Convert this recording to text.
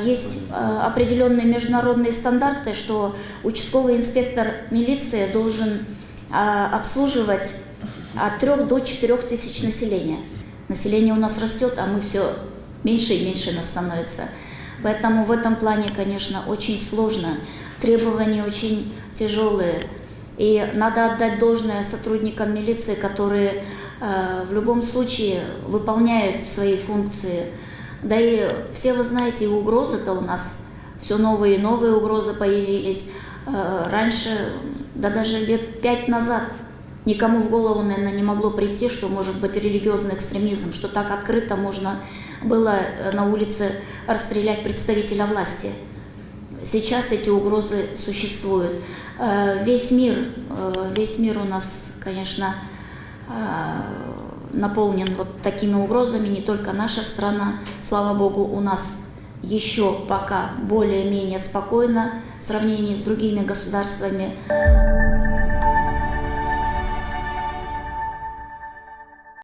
Есть определенные международные стандарты, что участковый инспектор милиции должен обслуживать от 3 до 4 тысяч населения. Население у нас растет, а мы все меньше и меньше нас становится. Поэтому в этом плане, конечно, очень сложно. Требования очень тяжелые. И надо отдать должное сотрудникам милиции, которые в любом случае выполняют свои функции. Да и все вы знаете, и угрозы-то у нас все новые и новые угрозы появились. Раньше, да даже лет 5 назад, никому в голову, наверное, не могло прийти, что может быть религиозный экстремизм, что так открыто можно было на улице расстрелять представителя власти. Сейчас эти угрозы существуют. Весь мир у нас, конечно, наполнен вот такими угрозами, не только наша страна. Слава Богу, у нас еще пока более-менее спокойно в сравнении с другими государствами.